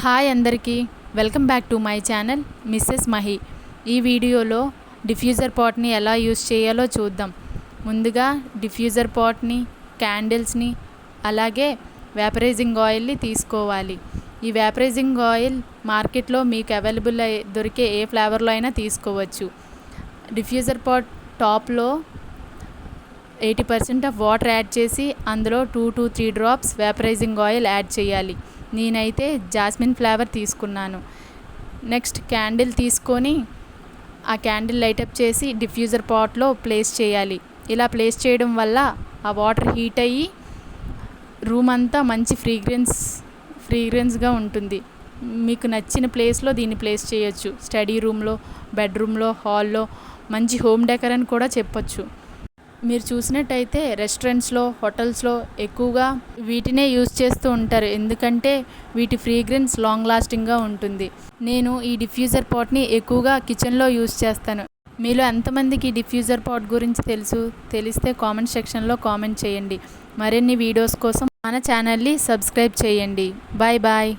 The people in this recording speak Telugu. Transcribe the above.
హాయ్ అందరికీ welcome back to my channel Mrs Mahi. ఈ వీడియోలో డిఫ్యూజర్ పాట్ని ఎలా యూస్ చేయాలో చూద్దాం. ముందుగా డిఫ్యూజర్ పాట్ని, క్యాండిల్స్ని, అలాగే వేపరైజింగ్ ఆయిల్ని తీసుకోవాలి. ఈ వేపరైజింగ్ ఆయిల్ మార్కెట్లో మీకు అవైలబుల్ దొరికే ఏ ఫ్లేవర్లో అయినా తీసుకోవచ్చు. డిఫ్యూజర్ పాట్ టాప్లో 80% ఆఫ్ వాటర్ యాడ్ చేసి అందులో 2 to 3 డ్రాప్స్ వేపరైజింగ్ ఆయిల్ యాడ్ చేయాలి. నేనైతే జాస్మిన్ ఫ్లేవర్ తీసుకున్నాను. నెక్స్ట్ క్యాండిల్ తీసుకొని ఆ క్యాండిల్ లైటప్ చేసి డిఫ్యూజర్ పాట్లో ప్లేస్ చేయాలి. ఇలా ప్లేస్ చేయడం వల్ల ఆ వాటర్ హీట్ అయ్యి రూమ్ అంతా మంచి ఫ్రీగ్రెన్స్గా ఉంటుంది. మీకు నచ్చిన ప్లేస్లో దీన్ని ప్లేస్ చేయొచ్చు. స్టడీ రూమ్లో, బెడ్రూమ్లో, హాల్లో మంచి హోమ్ డెకర్ అని కూడా చెప్పొచ్చు. మీరు చూసినట్టయితే రెస్టారెంట్స్లో, హోటల్స్లో ఎక్కువగా వీటినే యూస్ చేస్తూ ఉంటారు, ఎందుకంటే వీటి ఫ్రీగ్రెన్స్ లాంగ్ లాస్టింగ్గా ఉంటుంది. నేను ఈ డిఫ్యూజర్ పాట్ని ఎక్కువగా కిచెన్లో యూస్ చేస్తాను. మీలో ఎంతమందికి డిఫ్యూజర్ పాట్ గురించి తెలిస్తే కామెంట్ సెక్షన్లో కామెంట్ చేయండి. మరిన్ని వీడియోస్ కోసం మన ఛానల్ని సబ్స్క్రైబ్ చేయండి. Bye bye.